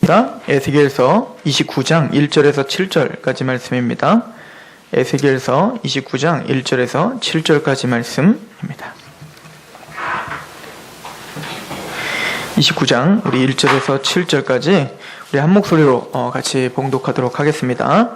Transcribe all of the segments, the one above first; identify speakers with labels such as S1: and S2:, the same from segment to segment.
S1: 에스겔서 29장 1절에서 7절까지 말씀입니다. 에스겔서 29장 1절에서 7절까지 말씀입니다. 29장 우리 1절에서 7절까지 우리 한 목소리로 같이 봉독하도록 하겠습니다.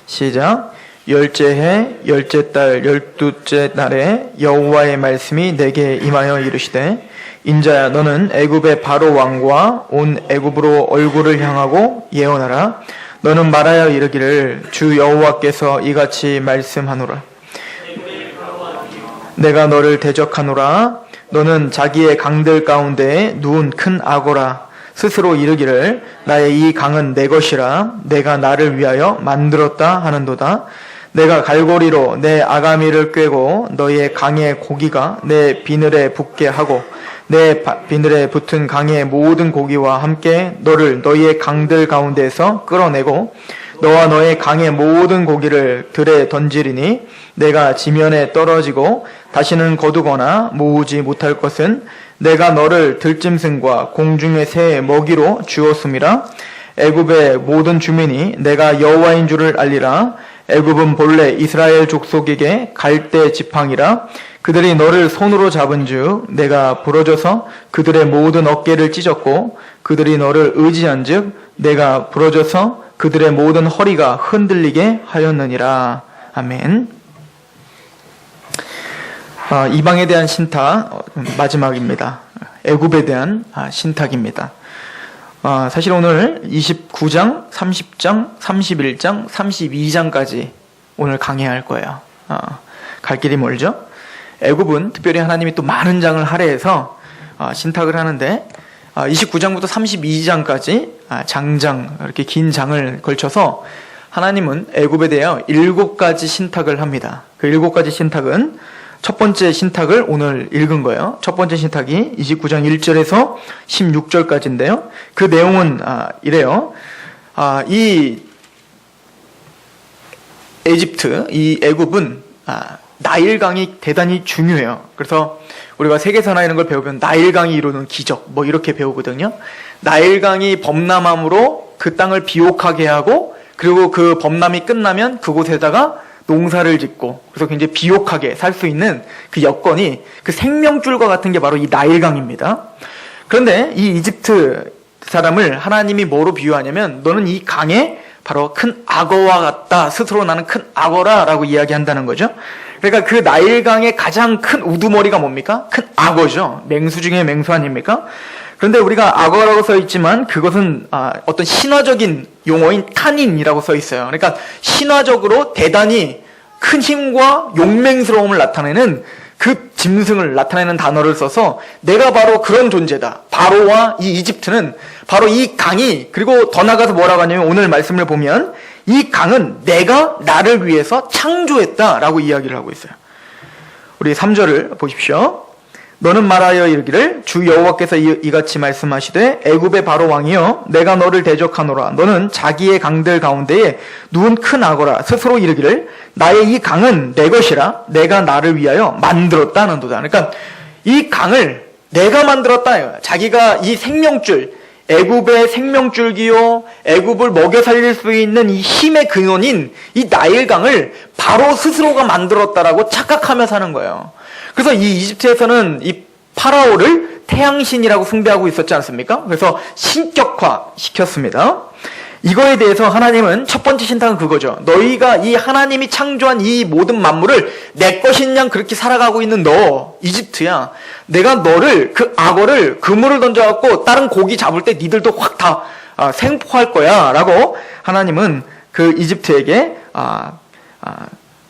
S1: 시작. 열째 해 열째 달 열두째 날에 여호와의 말씀이 내게 임하여 이르시되 인자야 너는 애굽의 바로 왕과 온 애굽으로 얼굴을 향하고 예언하라. 너는 말하여 이르기를 주 여호와께서 이같이 말씀하노라. 내가 너를 대적하노라. 너는 자기의 강들 가운데에 누운 큰 악어라. 스스로 이르기를 나의 이 강은 내 것이라. 내가 나를 위하여 만들었다 하는도다. 내가 갈고리로 내 아가미를 꿰고 너의 강의 고기가 내 비늘에 붙게 하고 내 비늘에 붙은 강의 모든 고기와 함께 너를 너희의 강들 가운데에서 끌어내고 너와 너의 강의 모든 고기를 들에 던지리니 내가 지면에 떨어지고 다시는 거두거나 모으지 못할 것은 내가 너를 들짐승과 공중의 새의 먹이로 주었음이라. 애굽의 모든 주민이 내가 여호와인 줄을 알리라. 애굽은 본래 이스라엘 족속에게 갈대 지팡이라. 그들이 너를 손으로 잡은즉 내가 부러져서 그들의 모든 어깨를 찢었고 그들이 너를 의지한즉 내가 부러져서 그들의 모든 허리가 흔들리게 하였느니라. 아멘. 이방에 대한 신탁 마지막입니다. 애굽에 대한 신탁입니다. 사실 오늘 29장, 30장, 31장, 32장까지 오늘 강해할 거예요. 갈 길이 멀죠? 애굽은 특별히 하나님이 또 많은 장을 할애해서 신탁을 하는데 29장부터 32장까지 장장, 이렇게 긴 장을 걸쳐서 하나님은 애굽에 대하여 7가지 신탁을 합니다. 그 7가지 신탁은 첫 번째 신탁을 오늘 읽은 거예요. 첫 번째 신탁이 29장 1절에서 16절까지인데요. 그 내용은 이래요. 이 에집트, 이 애굽은 나일강이 대단히 중요해요. 그래서 우리가 세계사나 이런 걸 배우면 나일강이 이루는 기적 뭐 이렇게 배우거든요. 나일강이 범람함으로 그 땅을 비옥하게 하고 그리고 그 범람이 끝나면 그곳에다가 농사를 짓고 그래서 굉장히 비옥하게 살 수 있는 그 여건이 그 생명줄과 같은 게 바로 이 나일강입니다. 그런데 이 이집트 사람을 하나님이 뭐로 비유하냐면 너는 이 강에 바로 큰 악어와 같다. 스스로 나는 큰 악어라 라고 이야기한다는 거죠. 그러니까 그 나일강의 가장 큰 우두머리가 뭡니까? 큰 악어죠. 맹수 중에 맹수 아닙니까? 그런데 우리가 악어라고 써 있지만 그것은 어떤 신화적인 용어인 타닌이라고 써 있어요. 그러니까 신화적으로 대단히 큰 힘과 용맹스러움을 나타내는 그 짐승을 나타내는 단어를 써서 내가 바로 그런 존재다. 바로와 이 이집트는 바로 이 강이 그리고 더 나가서 뭐라고 하냐면 오늘 말씀을 보면 이 강은 내가 나를 위해서 창조했다라고 이야기를 하고 있어요. 우리 3절을 보십시오. 너는 말하여 이르기를 주 여호와께서 이같이 말씀하시되 애굽의 바로 왕이여 내가 너를 대적하노라. 너는 자기의 강들 가운데에 누운 큰 악어라. 스스로 이르기를 나의 이 강은 내 것이라. 내가 나를 위하여 만들었다 하는도다. 그러니까 이 강을 내가 만들었다. 자기가 이 생명줄, 애굽의 생명줄기요 애굽을 먹여 살릴 수 있는 이 힘의 근원인 이 나일강을 바로 스스로가 만들었다라고 착각하며 사는 거예요. 그래서 이 이집트에서는 이 파라오를 태양신이라고 숭배하고 있었지 않습니까? 그래서 신격화 시켰습니다. 이거에 대해서 하나님은 첫 번째 신탁은 그거죠. 너희가 이 하나님이 창조한 이 모든 만물을 내 것인 양 그렇게 살아가고 있는 너 이집트야. 내가 너를 그 악어를 그물을 던져갖고 다른 고기 잡을 때 니들도 확 다 생포할 거야 라고 하나님은 그 이집트에게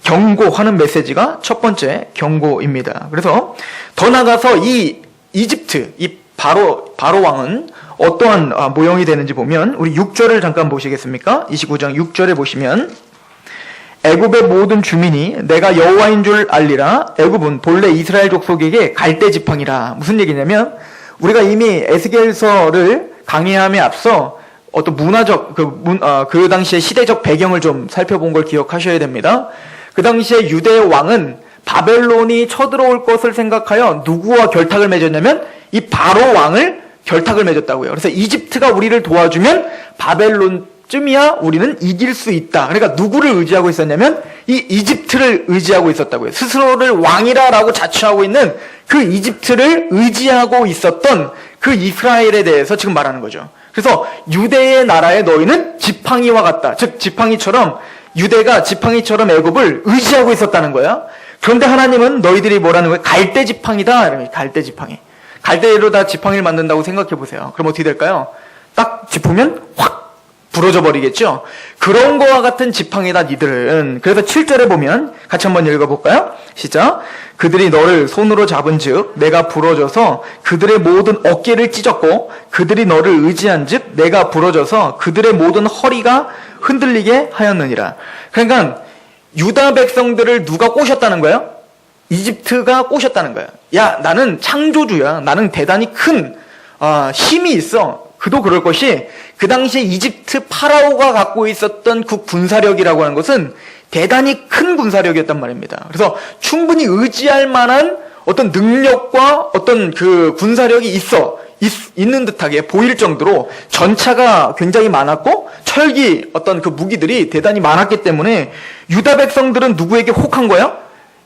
S1: 경고하는 메시지가 첫 번째 경고입니다. 그래서 더 나가서 이 이집트, 이 바로 왕은 어떠한 모형이 되는지 보면 우리 6절을 잠깐 보시겠습니까? 29장 6절에 보시면 애굽의 모든 주민이 내가 여호와인 줄 알리라. 애굽은 본래 이스라엘 족속에게 갈대 지팡이라. 무슨 얘기냐면 우리가 이미 에스겔서를 강의함에 앞서 어떤 문화적 그 당시의 시대적 배경을 좀 살펴본 걸 기억하셔야 됩니다. 그 당시에 유대 왕은 바벨론이 쳐들어올 것을 생각하여 누구와 결탁을 맺었냐면 이 바로 왕을 결탁을 맺었다고요. 그래서 이집트가 우리를 도와주면 바벨론쯤이야 우리는 이길 수 있다. 그러니까 누구를 의지하고 있었냐면 이 이집트를 의지하고 있었다고요. 스스로를 왕이라라고 자처하고 있는 그 이집트를 의지하고 있었던 그 이스라엘에 대해서 지금 말하는 거죠. 그래서 유대의 나라에 너희는 지팡이와 같다. 즉 지팡이처럼 유대가 지팡이처럼 애굽을 의지하고 있었다는 거야. 그런데 하나님은 너희들이 뭐라는 거예요? 갈대 지팡이다. 이러면 갈대 지팡이. 갈대로다 지팡이를 만든다고 생각해 보세요. 그럼 어떻게 될까요? 딱 짚으면 확 부러져 버리겠죠? 그런 거와 같은 지팡이다 니들은. 그래서 7절에 보면 같이 한번 읽어볼까요? 시작. 그들이 너를 손으로 잡은 즉 내가 부러져서 그들의 모든 어깨를 찢었고 그들이 너를 의지한 즉 내가 부러져서 그들의 모든 허리가 흔들리게 하였느니라. 그러니까 유다 백성들을 누가 꼬셨다는 거예요? 이집트가 꼬셨다는 거예요. 야, 나는 창조주야. 나는 대단히 큰 힘이 있어. 그도 그럴 것이 그 당시에 이집트 파라오가 갖고 있었던 그 군사력이라고 하는 것은 대단히 큰 군사력이었단 말입니다. 그래서 충분히 의지할 만한 어떤 능력과 어떤 그 군사력이 있는 듯하게 보일 정도로 전차가 굉장히 많았고 철기 어떤 그 무기들이 대단히 많았기 때문에 유다 백성들은 누구에게 혹한 거예요?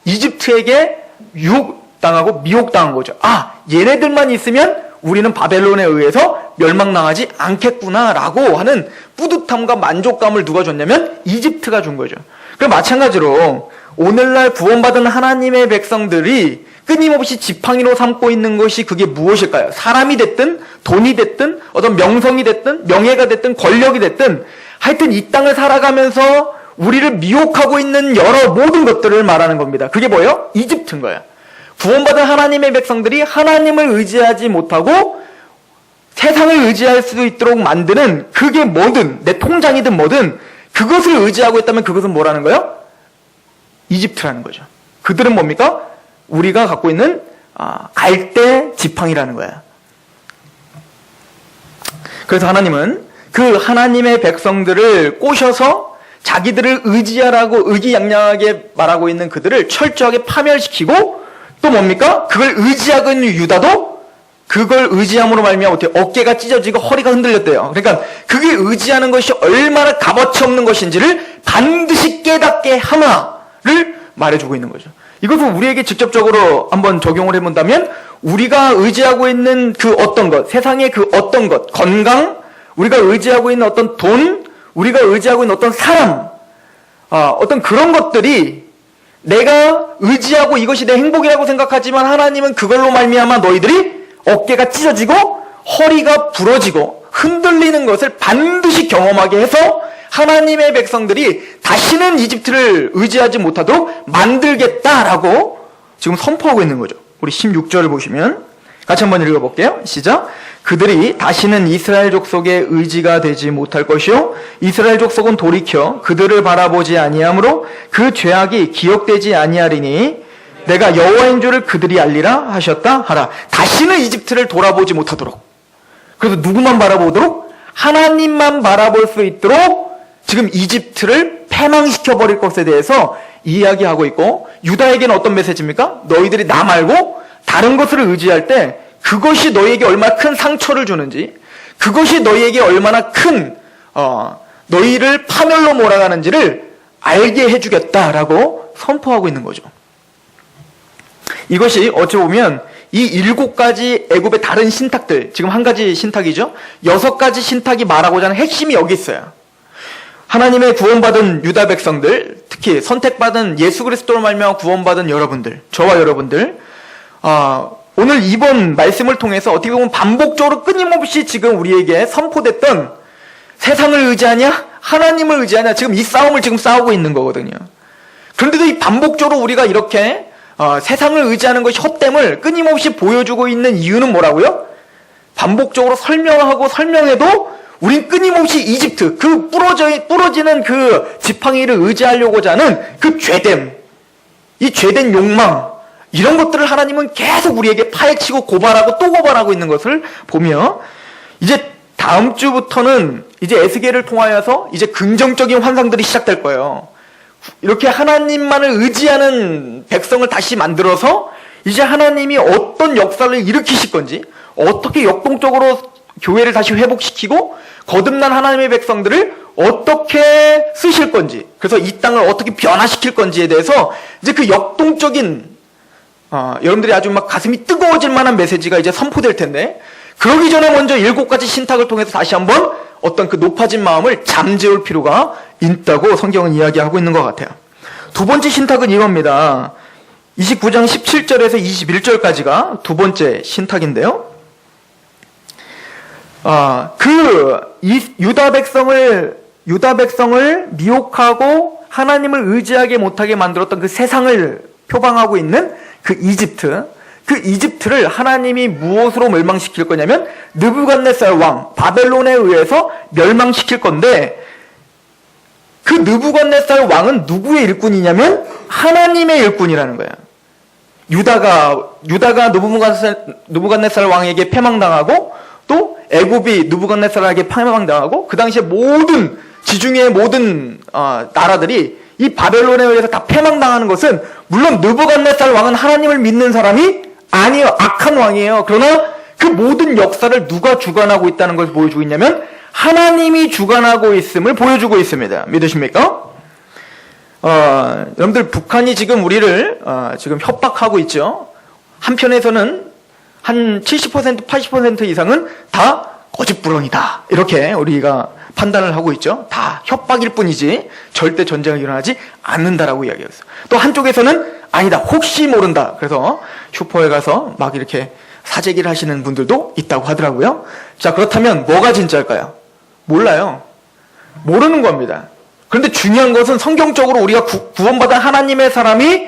S1: 이집트에게 유혹당하고 미혹당한 거죠. 아, 얘네들만 있으면 우리는 바벨론에 의해서 멸망당하지 않겠구나라고 하는 뿌듯함과 만족감을 누가 줬냐면 이집트가 준 거죠. 그럼 마찬가지로 오늘날 구원받은 하나님의 백성들이 끊임없이 지팡이로 삼고 있는 것이 그게 무엇일까요? 사람이 됐든 돈이 됐든 어떤 명성이 됐든 명예가 됐든 권력이 됐든 하여튼 이 땅을 살아가면서 우리를 미혹하고 있는 여러 모든 것들을 말하는 겁니다. 그게 뭐예요? 이집트인 거예요. 구원받은 하나님의 백성들이 하나님을 의지하지 못하고 세상을 의지할 수 있도록 만드는 그게 뭐든 내 통장이든 뭐든 그것을 의지하고 있다면 그것은 뭐라는 거예요? 이집트라는 거죠. 그들은 뭡니까? 우리가 갖고 있는 갈대 지팡이라는 거야. 그래서 하나님은 그 하나님의 백성들을 꼬셔서 자기들을 의지하라고 의기양양하게 말하고 있는 그들을 철저하게 파멸시키고 또 뭡니까? 그걸 의지하고 있는 유다도 그걸 의지함으로 말미암아 어깨가 찢어지고 허리가 흔들렸대요. 그러니까 그게 의지하는 것이 얼마나 값어치 없는 것인지를 반드시 깨닫게 하나를 말해주고 있는 거죠. 이것을 우리에게 직접적으로 한번 적용을 해본다면 우리가 의지하고 있는 그 어떤 것, 세상의 그 어떤 것, 건강, 우리가 의지하고 있는 어떤 돈, 우리가 의지하고 있는 어떤 사람, 어떤 그런 것들이 내가 의지하고 이것이 내 행복이라고 생각하지만 하나님은 그걸로 말미암아 너희들이 어깨가 찢어지고 허리가 부러지고 흔들리는 것을 반드시 경험하게 해서 하나님의 백성들이 다시는 이집트를 의지하지 못하도록 만들겠다라고 지금 선포하고 있는 거죠. 우리 16절을 보시면 같이 한번 읽어볼게요. 시작. 그들이 다시는 이스라엘 족속의 의지가 되지 못할 것이요 이스라엘 족속은 돌이켜 그들을 바라보지 아니하므로 그 죄악이 기억되지 아니하리니 내가 여호와인 줄을 그들이 알리라 하셨다 하라. 다시는 이집트를 돌아보지 못하도록. 그래서 누구만 바라보도록? 하나님만 바라볼 수 있도록 지금 이집트를 패망시켜버릴 것에 대해서 이야기하고 있고 유다에게는 어떤 메시지입니까? 너희들이 나 말고 다른 것을 의지할 때 그것이 너희에게 얼마나 큰 상처를 주는지 그것이 너희에게 얼마나 큰 너희를 파멸로 몰아가는지를 알게 해주겠다라고 선포하고 있는 거죠. 이것이 어찌 보면 이 7가지 애굽의 다른 신탁들, 지금 한 가지 신탁이죠. 6가지 신탁이 말하고자 하는 핵심이 여기 있어요. 하나님의 구원받은 유다 백성들, 특히 선택받은 예수 그리스도로 말미암아 구원받은 여러분들, 저와 여러분들, 오늘 이번 말씀을 통해서 어떻게 보면 반복적으로 끊임없이 지금 우리에게 선포됐던 세상을 의지하냐, 하나님을 의지하냐, 지금 이 싸움을 지금 싸우고 있는 거거든요. 그런데도 이 반복적으로 우리가 이렇게 세상을 의지하는 것이 헛됨을 끊임없이 보여주고 있는 이유는 뭐라고요? 반복적으로 설명하고 설명해도 우린 끊임없이 이집트, 그 부러지는 그 지팡이를 의지하려고자 하는 그 죄됨, 이 죄된 욕망, 이런 것들을 하나님은 계속 우리에게 파헤치고 고발하고 또 고발하고 있는 것을 보며 이제 다음 주부터는 이제 에스겔을 통하여서 이제 긍정적인 환상들이 시작될 거예요. 이렇게 하나님만을 의지하는 백성을 다시 만들어서 이제 하나님이 어떤 역사를 일으키실 건지, 어떻게 역동적으로 교회를 다시 회복시키고 거듭난 하나님의 백성들을 어떻게 쓰실 건지, 그래서 이 땅을 어떻게 변화시킬 건지에 대해서 이제 그 역동적인 여러분들이 아주 막 가슴이 뜨거워질 만한 메시지가 이제 선포될 텐데, 그러기 전에 먼저 7가지 신탁을 통해서 다시 한번 어떤 그 높아진 마음을 잠재울 필요가 있다고 성경은 이야기하고 있는 것 같아요. 두 번째 신탁은 이겁니다. 29장 17절에서 21절까지가 두 번째 신탁인데요. 유다 백성을 미혹하고 하나님을 의지하게 못하게 만들었던 그 세상을 표방하고 있는 그 이집트를 하나님이 무엇으로 멸망시킬 거냐면 느부갓네살 왕 바벨론에 의해서 멸망시킬 건데, 그 느부갓네살 왕은 누구의 일꾼이냐면 하나님의 일꾼이라는 거야. 유다가 느부갓네살 왕에게 패망당하고, 또 애굽이 느부갓네살에게 패망당하고, 그 당시에 모든 지중해의 모든 나라들이 이 바벨론에 의해서 다 패망당하는 것은, 물론 느부갓네살 왕은 하나님을 믿는 사람이 아니에요. 악한 왕이에요. 그러나 그 모든 역사를 누가 주관하고 있다는 걸 보여주고 있냐면 하나님이 주관하고 있음을 보여주고 있습니다. 믿으십니까? 여러분들, 북한이 지금 우리를 지금 협박하고 있죠. 한편에서는 한 70%, 80% 이상은 다 거짓부렁이다, 이렇게 우리가 판단을 하고 있죠. 다 협박일 뿐이지 절대 전쟁이 일어나지 않는다라고 이야기했어요. 또 한쪽에서는 아니다, 혹시 모른다, 그래서 슈퍼에 가서 막 이렇게 사재기를 하시는 분들도 있다고 하더라고요. 자, 그렇다면 뭐가 진짜일까요? 몰라요. 모르는 겁니다. 그런데 중요한 것은, 성경적으로 우리가 구원받은 하나님의 사람이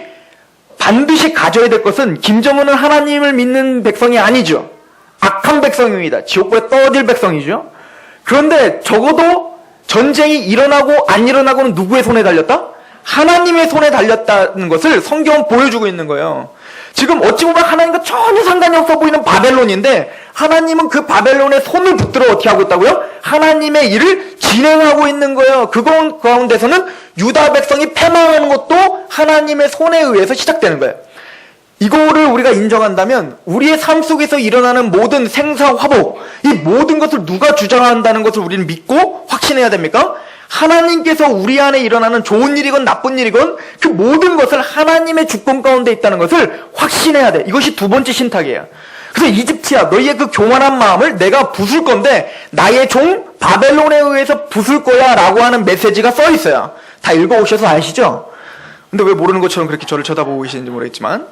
S1: 반드시 가져야 될 것은, 김정은은 하나님을 믿는 백성이 아니죠. 악한 백성입니다. 지옥불에 떠들 백성이죠. 그런데 적어도 전쟁이 일어나고 안 일어나고는 누구의 손에 달렸다? 하나님의 손에 달렸다는 것을 성경은 보여주고 있는 거예요. 지금 어찌 보면 하나님과 전혀 상관이 없어 보이는 바벨론인데, 하나님은 그 바벨론의 손을 붙들어 어떻게 하고 있다고요? 하나님의 일을 진행하고 있는 거예요. 그 가운데서는 유다 백성이 패망하는 것도 하나님의 손에 의해서 시작되는 거예요. 이거를 우리가 인정한다면 우리의 삶 속에서 일어나는 모든 생사화복, 이 모든 것을 누가 주장한다는 것을 우리는 믿고 확신해야 됩니까? 하나님께서 우리 안에 일어나는 좋은 일이건 나쁜 일이건 그 모든 것을 하나님의 주권 가운데 있다는 것을 확신해야 돼. 이것이 두 번째 신탁이에요. 그래서 이집트야, 너희의 그 교만한 마음을 내가 부술 건데 나의 종 바벨론에 의해서 부술 거야 라고 하는 메시지가 써 있어요. 다 읽어오셔서 아시죠? 근데 왜 모르는 것처럼 그렇게 저를 쳐다보고 계시는지 모르겠지만,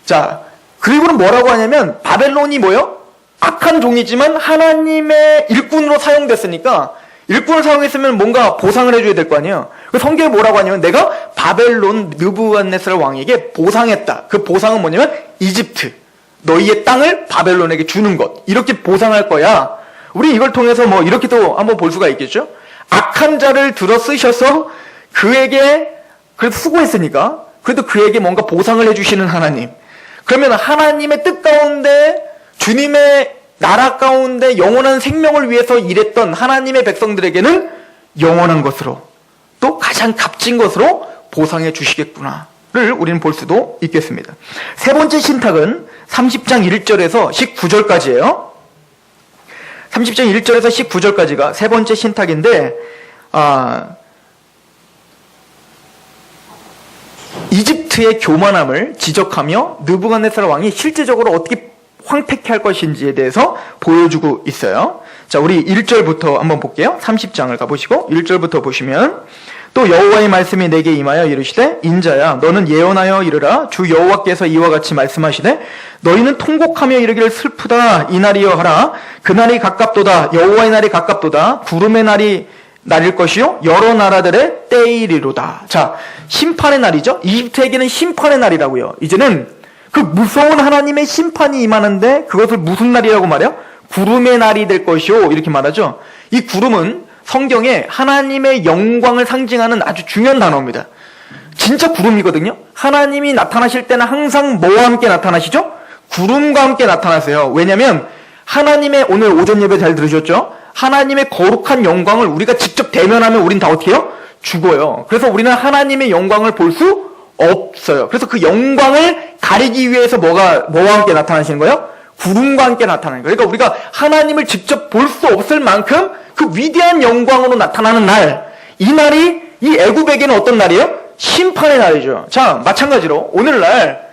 S1: 자, 그리고는 뭐라고 하냐면, 바벨론이 뭐요? 악한 종이지만 하나님의 일꾼으로 사용됐으니까, 일꾼을 사용했으면 뭔가 보상을 해줘야 될 거 아니에요. 성경에 뭐라고 하냐면, 내가 바벨론 느부갓네살 왕에게 보상했다. 그 보상은 뭐냐면 이집트, 너희의 땅을 바벨론에게 주는 것, 이렇게 보상할 거야. 우리 이걸 통해서 뭐 이렇게도 한번 볼 수가 있겠죠. 악한 자를 들어 쓰셔서 그에게 그래도 수고했으니까 그래도 그에게 뭔가 보상을 해주시는 하나님. 그러면 하나님의 뜻 가운데, 주님의 나라 가운데 영원한 생명을 위해서 일했던 하나님의 백성들에게는 영원한 것으로, 또 가장 값진 것으로 보상해 주시겠구나를 우리는 볼 수도 있겠습니다. 세 번째 신탁은 30장 1절에서 19절까지예요. 30장 1절에서 19절까지가 세 번째 신탁인데, 이집트의 교만함을 지적하며 느부갓네살 왕이 실제적으로 어떻게 황폐케 할 것인지에 대해서 보여주고 있어요. 자, 우리 1절부터 한번 볼게요. 30장을 가보시고 1절부터 보시면, 또 여호와의 말씀이 내게 임하여 이르시되, 인자야, 너는 예언하여 이르라. 주 여호와께서 이와 같이 말씀하시되, 너희는 통곡하며 이르기를 슬프다, 이날이여 하라. 그날이 가깝도다, 여호와의 날이 가깝도다. 구름의 날이 날일 것이요 여러 나라들의 때이리로다. 자, 심판의 날이죠. 이집트에게는 심판의 날이라고요. 이제는 그 무서운 하나님의 심판이 임하는데, 그것을 무슨 날이라고 말해요? 구름의 날이 될 것이요, 이렇게 말하죠. 이 구름은 성경에 하나님의 영광을 상징하는 아주 중요한 단어입니다. 진짜 구름이거든요. 하나님이 나타나실 때는 항상 뭐와 함께 나타나시죠? 구름과 함께 나타나세요. 왜냐하면 하나님의, 오늘 오전 예배 잘 들으셨죠? 하나님의 거룩한 영광을 우리가 직접 대면하면 우린 다 어떻게 해요? 죽어요. 그래서 우리는 하나님의 영광을 볼 수 없어요. 그래서 그 영광을 가리기 위해서 뭐와 함께 나타나시는 거예요? 구름과 함께 나타나는 거예요. 그러니까 우리가 하나님을 직접 볼 수 없을 만큼 그 위대한 영광으로 나타나는 날, 이 날이 이 애굽에게는 어떤 날이에요? 심판의 날이죠. 자, 마찬가지로 오늘날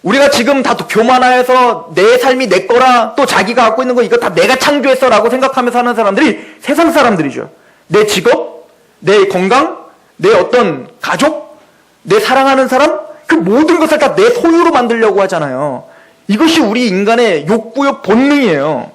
S1: 우리가 지금 다 교만하여서 내 삶이 내 거라, 또 자기가 갖고 있는 거 이거 다 내가 창조했어 라고 생각하면서 사는 사람들이 세상 사람들이죠. 내 직업, 내 건강, 내 어떤 가족, 내 사랑하는 사람, 그 모든 것을 다 내 소유로 만들려고 하잖아요. 이것이 우리 인간의 욕구요 본능이에요.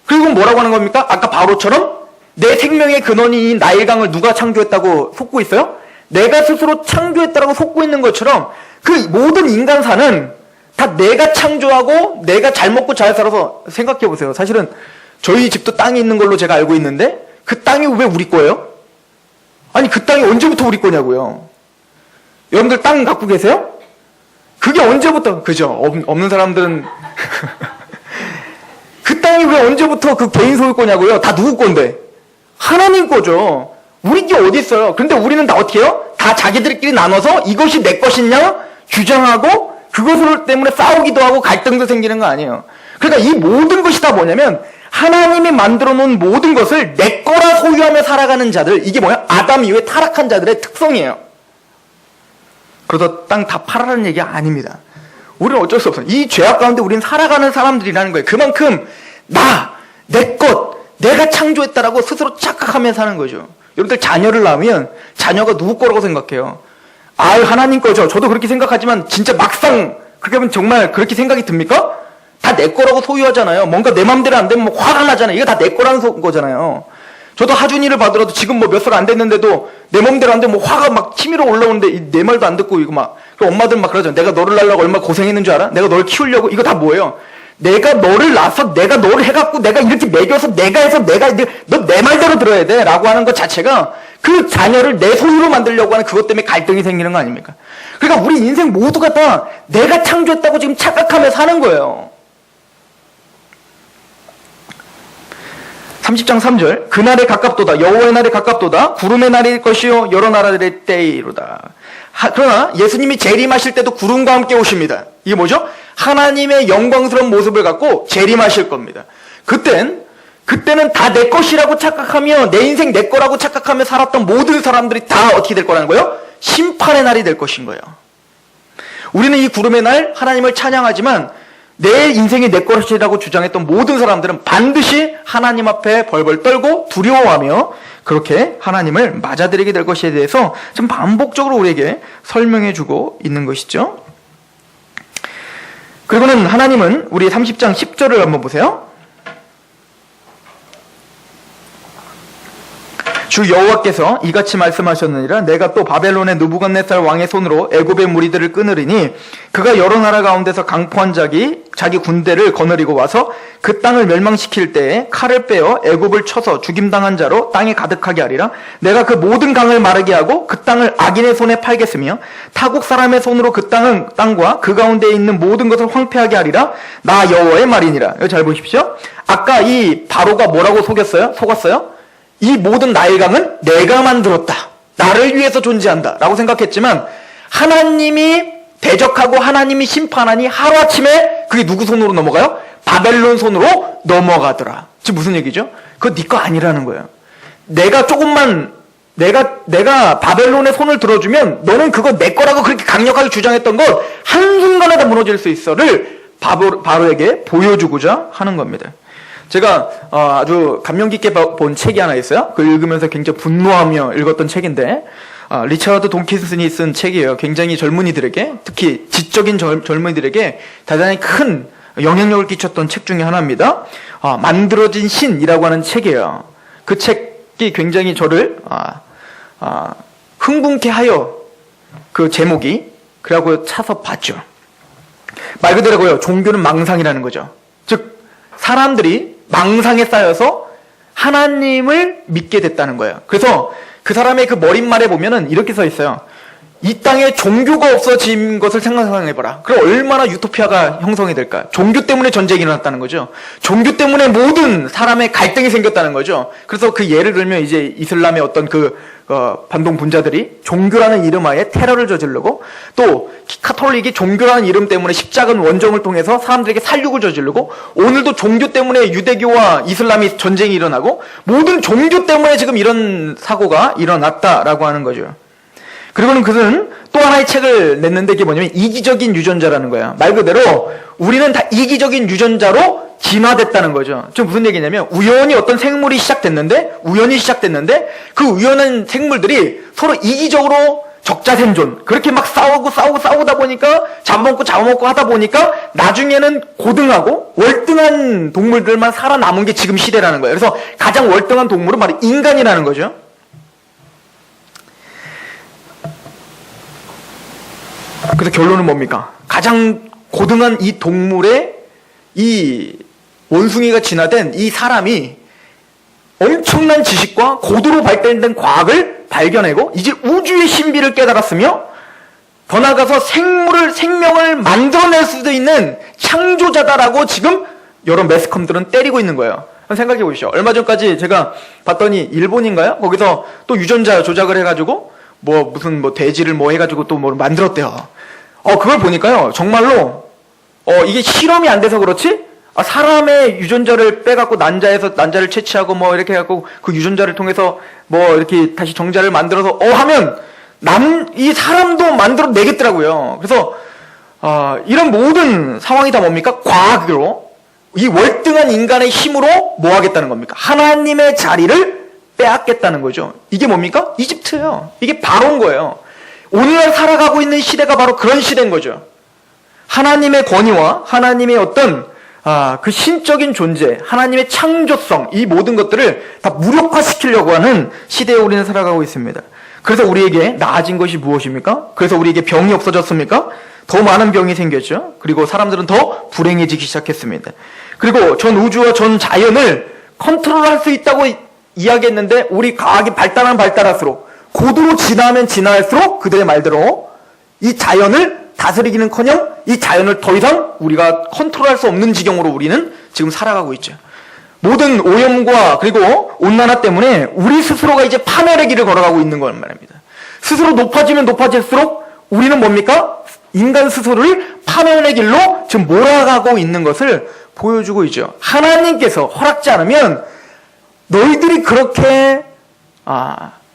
S1: 그리고 뭐라고 하는 겁니까? 아까 바로처럼 내 생명의 근원인 나일강을 누가 창조했다고 속고 있어요? 내가 스스로 창조했다고 속고 있는 것처럼 그 모든 인간사는 다 내가 창조하고 내가 잘 먹고 잘 살아서 생각해 보세요. 사실은 저희 집도 땅이 있는 걸로 제가 알고 있는데 그 땅이 왜 우리 거예요? 아니 그 땅이 언제부터 우리 거냐고요. 여러분들 땅 갖고 계세요? 그게 언제부터, 그죠? 없는 사람들은 그 땅이 왜 언제부터 그 개인 소유 거냐고요. 다 누구 건데? 하나님 거죠. 우리 게 어디 있어요? 그런데 우리는 다 어떻게 해요? 다 자기들끼리 나눠서 이것이 내 것이냐 주장하고 그것을 때문에 싸우기도 하고 갈등도 생기는 거 아니에요. 그러니까 이 모든 것이 다 뭐냐면 하나님이 만들어 놓은 모든 것을 내 거라 소유하며 살아가는 자들, 이게 뭐야? 아담 이후에 타락한 자들의 특성이에요. 그래서 땅 다 팔아라는 얘기가 아닙니다. 우리는 어쩔 수 없어요. 이 죄악 가운데 우리는 살아가는 사람들이라는 거예요. 그만큼 내 것, 내가 창조했다라고 스스로 착각하며 사는 거죠. 여러분들 자녀를 낳으면 자녀가 누구 거라고 생각해요? 하나님 거죠. 저도 그렇게 생각하지만 진짜 막상 그렇게 하면 정말 그렇게 생각이 듭니까? 다 내 거라고 소유하잖아요. 뭔가 내 맘대로 안 되면 화가 나잖아요. 이거 다 내 거라는 거잖아요. 저도 하준이를 받으러도 지금 몇 살 안 됐는데도 내 맘대로 안 되면 화가 막 치밀어 올라오는데 내 말도 안 듣고 이거 막 엄마들 막 그러죠. 내가 너를 낳으려고 얼마나 고생했는 줄 알아? 내가 너를 키우려고. 이거 다 뭐예요? 내가 너를 낳아서 내가 너를 해갖고 내가 이렇게 먹여서 내가 해서 너 내 말대로 들어야 돼 라고 하는 것 자체가 그 자녀를 내 소유로 만들려고 하는 그것 때문에 갈등이 생기는 거 아닙니까? 그러니까 우리 인생 모두가 다 내가 창조했다고 지금 착각하며 사는 거예요. 30장 3절 그날에 가깝도다 여호와의 날에 가깝도다 구름의 날일 것이요 여러 나라들의 때이로다. 그러나 예수님이 재림하실 때도 구름과 함께 오십니다. 이게 뭐죠? 하나님의 영광스러운 모습을 갖고 재림하실 겁니다. 그때는 다 내 것이라고 착각하며 내 인생 내 거라고 착각하며 살았던 모든 사람들이 다 어떻게 될 거라는 거예요? 심판의 날이 될 것인 거예요. 우리는 이 구름의 날 하나님을 찬양하지만 내 인생이 내 것이라고 주장했던 모든 사람들은 반드시 하나님 앞에 벌벌 떨고 두려워하며 그렇게 하나님을 맞아들이게 될 것에 대해서 좀 반복적으로 우리에게 설명해 주고 있는 것이죠. 그리고는 하나님은 우리 30장 10절을 한번 보세요. 주 여호와께서 이같이 말씀하셨느니라 내가 또 바벨론의 느부갓네살 왕의 손으로 애굽의 무리들을 끊으리니 그가 여러 나라 가운데서 강포한 자기 군대를 거느리고 와서 그 땅을 멸망시킬 때에 칼을 빼어 애굽을 쳐서 죽임당한 자로 땅에 가득하게 하리라. 내가 그 모든 강을 마르게 하고 그 땅을 악인의 손에 팔겠으며 타국 사람의 손으로 그 땅과 그 가운데에 있는 모든 것을 황폐하게 하리라. 나 여호와의 말이니라. 이거 잘 보십시오. 아까 이 바로가 뭐라고 속았어요? 이 모든 나일강은 내가 만들었다. 나를 위해서 존재한다. 라고 생각했지만 하나님이 대적하고 하나님이 심판하니 하루아침에 그게 누구 손으로 넘어가요? 바벨론 손으로 넘어가더라. 지금 무슨 얘기죠? 그거 네 거 아니라는 거예요. 내가 바벨론의 손을 들어주면 너는 그거 내 거라고 그렇게 강력하게 주장했던 것 한순간에 다 무너질 수 있어를 바로에게 보여주고자 하는 겁니다. 제가 아주 감명 깊게 본 책이 하나 있어요. 그걸 읽으면서 굉장히 분노하며 읽었던 책인데 리차드 돈킨슨이 쓴 책이에요. 굉장히 젊은이들에게, 특히 지적인 젊은이들에게 대단히 큰 영향력을 끼쳤던 책 중에 하나입니다. 만들어진 신이라고 하는 책이에요. 그 책이 굉장히 저를 흥분케 하여 그 제목이 그래갖고 차서 봤죠. 말 그대로고요. 종교는 망상이라는 거죠. 즉 사람들이 망상에 쌓여서 하나님을 믿게 됐다는 거예요. 그래서 그 사람의 그 머릿말에 보면은 이렇게 써 있어요. 이 땅에 종교가 없어진 것을 생각해봐라. 그럼 얼마나 유토피아가 형성이 될까? 종교 때문에 전쟁이 일어났다는 거죠. 종교 때문에 모든 사람의 갈등이 생겼다는 거죠. 그래서 그 예를 들면 이제 이슬람의 어떤 반동 분자들이 종교라는 이름하에 테러를 저지르고, 또 카톨릭이 종교라는 이름 때문에 십자군 원정을 통해서 사람들에게 살육을 저지르고, 오늘도 종교 때문에 유대교와 이슬람이 전쟁이 일어나고, 모든 종교 때문에 지금 이런 사고가 일어났다라고 하는 거죠. 그리고는 그는 또 하나의 책을 냈는데, 이게 뭐냐면 이기적인 유전자라는 거야. 말 그대로 우리는 다 이기적인 유전자로 진화됐다는 거죠. 좀 무슨 얘기냐면, 우연히 어떤 생물이 우연히 시작됐는데 그 우연한 생물들이 서로 이기적으로 적자생존, 그렇게 막 싸우다 보니까 잡아먹고 하다 보니까 나중에는 고등하고 월등한 동물들만 살아남은 게 지금 시대라는 거예요. 그래서 가장 월등한 동물은 바로 인간이라는 거죠. 그래서 결론은 뭡니까? 가장 고등한 이 동물의 이 원숭이가 진화된 이 사람이 엄청난 지식과 고도로 발달된 과학을 발견하고 이제 우주의 신비를 깨달았으며, 더 나아가서 생명을 만들어낼 수도 있는 창조자다라고 지금 여러 매스컴들은 때리고 있는 거예요. 한번 생각해 보십시오. 얼마 전까지 제가 봤더니 일본인가요? 거기서 또 유전자 조작을 해가지고 무슨 돼지를 해가지고 또 만들었대요. 그걸 보니까요, 정말로 이게 실험이 안 돼서 그렇지, 사람의 유전자를 빼갖고 난자를 채취하고 이렇게 해갖고 그 유전자를 통해서 이렇게 다시 정자를 만들어서 하면 이 사람도 만들어내겠더라고요. 그래서 이런 모든 상황이 다 뭡니까? 과학으로 이 월등한 인간의 힘으로 뭐 하겠다는 겁니까? 하나님의 자리를 빼앗겠다는 거죠. 이게 뭡니까? 이집트예요. 이게 바로인 거예요. 오늘날 살아가고 있는 시대가 바로 그런 시대인 거죠. 하나님의 권위와 하나님의 어떤 그 신적인 존재, 하나님의 창조성, 이 모든 것들을 다 무력화시키려고 하는 시대에 우리는 살아가고 있습니다. 그래서 우리에게 나아진 것이 무엇입니까? 그래서 우리에게 병이 없어졌습니까? 더 많은 병이 생겼죠. 그리고 사람들은 더 불행해지기 시작했습니다. 그리고 전 우주와 전 자연을 컨트롤할 수 있다고 이야기했는데, 우리 과학이 발달할수록, 고도로 진화하면 진화할수록 그들의 말대로 이 자연을 다스리기는커녕 이 자연을 더 이상 우리가 컨트롤할 수 없는 지경으로 우리는 지금 살아가고 있죠. 모든 오염과 그리고 온난화 때문에 우리 스스로가 이제 파멸의 길을 걸어가고 있는 건 말입니다. 스스로 높아지면 높아질수록 우리는 뭡니까? 인간 스스로를 파멸의 길로 지금 몰아가고 있는 것을 보여주고 있죠. 하나님께서 허락지 않으면 너희들이 그렇게